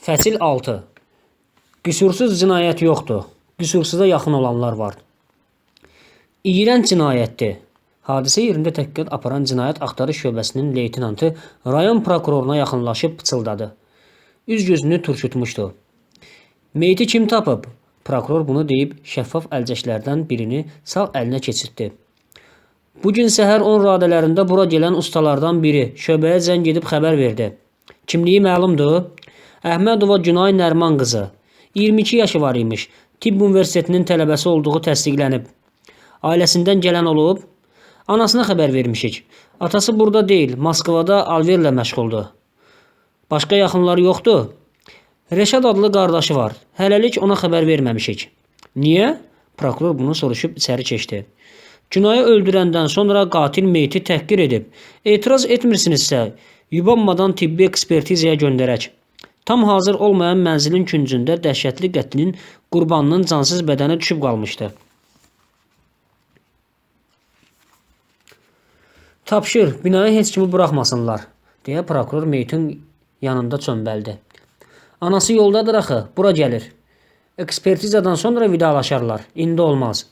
Fəsil 6. Qüsursuz cinayət yoxdur. Qüsursuza yaxın olanlar var. İğrənc cinayətdir. Hadisə yerində təhqiqat aparan cinayət axtarış şöbəsinin leytenantı rayon prokuroruna yaxınlaşıb pıçıldadı. Üz-gözünü turşutmuşdu. Meyti kim tapıb? Prokuror bunu deyib şəffaf əlcəklərdən birini sağ əlinə keçirtdi. Bugün səhər 10 radələrində bura gələn ustalardan biri şöbəyə zəng edib xəbər verdi. Kimliyi məlumdur? Əhmədova Günay Nərman qızı. 22 yaşı var imiş. Tibb Universitetinin tələbəsi olduğu təsdiqlənib. Ailəsindən gələn olub? Anasına xəbər vermişik. Atası burada deyil, Moskvada alverlə məşğuldur. Başqa yaxınları yoxdur? Rəşad adlı qardaşı var. Hələlik ona xəbər verməmişik. Niyə? Prokuror bunu soruşub içəri keçdi. Günayı öldürəndən sonra qatil meyti təhqir edib. Etiraz etmirsinizsə, yubanmadan tibbi ekspertizaya göndərək. Tam hazır olmayan mənzilin küncündə dəhşətli qətlin qurbanının cansız bədəni düşüb qalmışdı. Tapşır, binaya heç kimi buraxmasınlar, deyə prokuror meytin yanında çömbəldi. Anası yoldadır axı, bura gəlir. Ekspertizadan sonra vidalaşarlar, indi olmaz.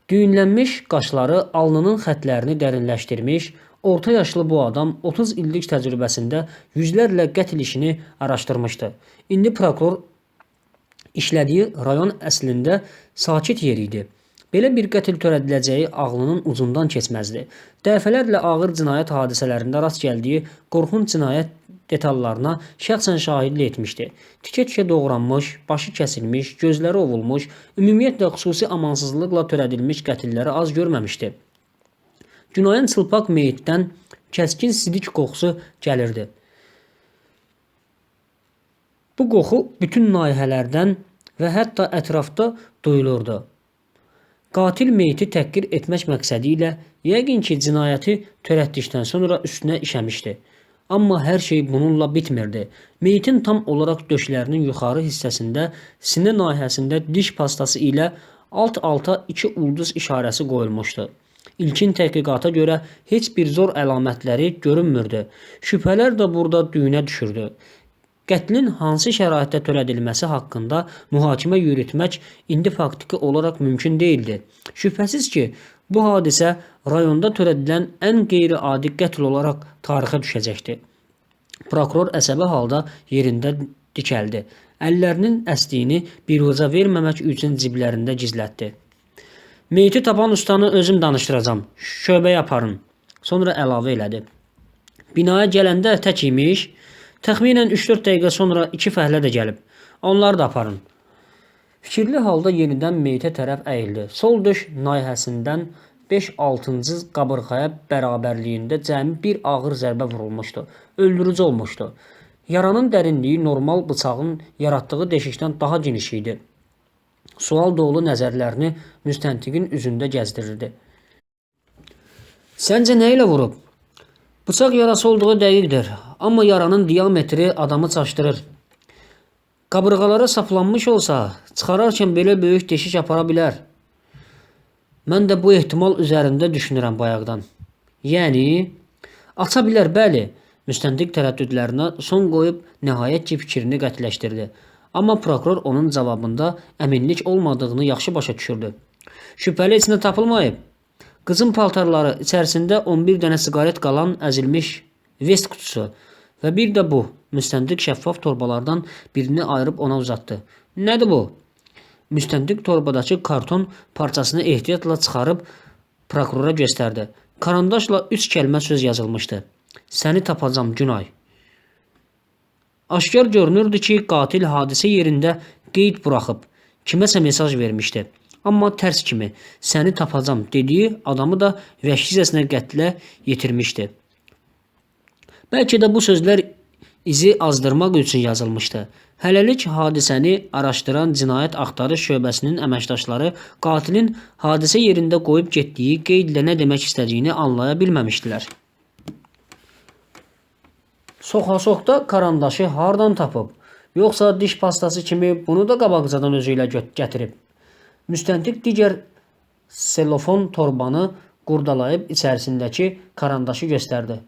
Düyünlənmiş qaşları alnının xətlərini dərinləşdirmiş, orta yaşlı bu adam 30 illik təcrübəsində yüzlərlə qətl işini araşdırmışdı. İndi prokuror işlədiyi rayon əslində sakit yer idi. Belə bir qətl törədiləcəyi ağlının ucundan keçməzdi. Dəfələrlə ağır cinayət hadisələrində rast gəldiyi qorxunc cinayət detallarına şəxsən şahidlik etmişdi. Tikə-tikə doğranmış, başı kəsilmiş, gözləri ovulmuş, ümumiyyətlə xüsusi amansızlıqla törədilmiş qətilləri az görməmişdi. Günayın çılpaq meyitdən kəskin sidik qoxusu gəlirdi. Bu qoxu bütün nahiyələrdən və hətta ətrafda duyulurdu. Qatil meyti təhqir etmək məqsədi ilə yəqin ki, cinayəti törətdikdən sonra üstünə işəmişdi. Amma hər şey bununla bitmirdi. Meyitin tam olaraq döşlərinin yuxarı hissəsində, sinə nahiyəsində diş pastası ilə alt-alta 2 ulduz işarəsi qoyulmuşdu. İlkin təhqiqata görə heç bir zor əlamətləri görünmürdü. Şübhələr də burada düyünə düşürdü. Qətlin hansı şəraitdə törədilməsi haqqında mühakimə yürütmək indi faktiki olaraq mümkün değildi. Şübhəsiz ki, bu hadisə rayonda törədilən ən qeyri-adi qətl olaraq tarixə düşəcəkdi. Prokuror əsəbi halda yerində dikəldi. Əllərinin əsdiyini biruzə verməmək üçün ciblərində gizlətdi. Meyti tapan ustanı özüm danışdıracam. Şöbəyə aparın. Sonra əlavə elədi. Binaya gələndə tək imiş. Təxminən 3-4 dəqiqə sonra 2 fəhlə də gəlib. Onları da aparın. Fikirli halda yenidən meytə tərəf əyildi. Sol döş nahiyəsindən 5-6-cı qabırğaya bərabərliyində cəmi bir ağır zərbə vurulmuşdu. Öldürücü olmuşdu. Yaranın dərinliyi normal bıçağın yaratdığı deşikdən daha geniş idi. Sual dolu nəzərlərini müstəntiqin üzündə gəzdirirdi. Səncə nə ilə vurub? Bıçaq yarası olduğu dəqiqdir, amma yaranın diametri adamı çaşdırır. Qabırğalara saplanmış olsa, çıxararkən belə böyük deşik apara bilər. Mən də bu ehtimal üzərində düşünürəm bayaqdan. Yəni, aça bilər, bəli. Müstəntiq tərəddüdlərinə son qoyub nəhayət ki, fikrini qətiləşdirdi. Amma prokuror onun cavabında əminlik olmadığını yaxşı başa düşürdü. Şübhəli içində tapılmayıb. Qızın paltarları, içərisində 11 dənə siqaret qalan əzilmiş vest qutusu və bir də bu. Müstəntiq şəffaf torbalardan birini ayırıb ona uzatdı. Nədir bu? Müstəntiq torbadakı karton parçasını ehtiyatla çıxarıb prokurora göstərdi. Karandaşla 3 kəlmə söz yazılmışdı. Səni tapacam, Günay. Aşkar görünürdü ki, qatil hadisə yerində qeyd buraxıb, kiməsə mesaj vermişdi. Amma tərs kimi, səni tapacam dediyi adamı da vəhşicəsinə qətlə yetirmişdi. Bəlkə də bu sözlər izi azdırmaq üçün yazılmışdı. Hələlik hadisəni araşdıran cinayət axtarış şöbəsinin əməkdaşları qatilin hadisə yerində qoyub getdiyi qeydlə nə demək istədiyini anlaya bilməmişdilər. Soxa-soxda karandaşı hardan tapıb? Yoxsa diş pastası kimi bunu da qabaqcadan özü ilə gətirib? Müstəntiq digər selofon torbanı qurdalayıb içərisindəki karandaşı göstərdi.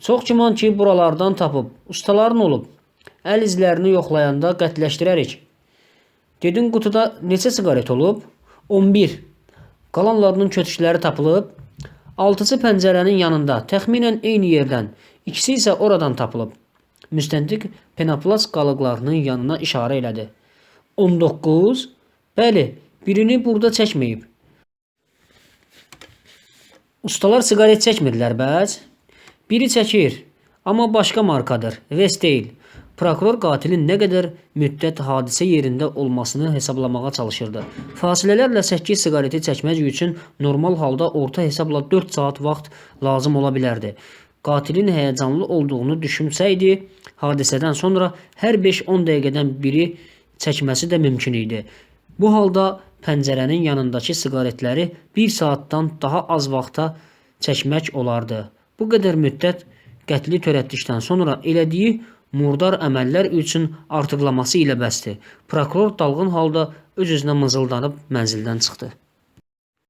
Çox güman ki, buralardan tapıb, ustaların olub. əl izlərini yoxlayanda qətləşdirərik. Dedin qutuda neçə siqaret olub? 11. Qalanlarının kötükləri tapılıb. 6-cı pəncərənin yanında təxminən eyni yerdən, ikisi isə oradan tapılıb. Müstəntiq penoplast qalıqlarının yanına işarə elədi. 19. Bəli, birini burada çəkməyib. Ustalar siqaret çəkmirlər bəs? Biri çəkir, amma başqa markadır, West deyil. Prokuror qatilin nə qədər müddət hadisə yerində olmasını hesablamağa çalışırdı. Fasilələrlə 8 siqareti çəkmək üçün normal halda orta hesabla 4 saat vaxt lazım ola bilərdi. Qatilin həyəcanlı olduğunu düşünsəydi, hadisədən sonra hər 5-10 dəqiqədən biri çəkməsi də mümkün idi. Bu halda pəncərənin yanındakı siqaretləri 1 saatdan daha az vaxta çəkmək olardı. Bu qədər müddət qətli törətdikdən sonra elədiyi murdar əməllər üçün artıqlaması ilə bəsdir. Prokuror dalğın halda öz-özünə mızıldanıb mənzildən çıxdı.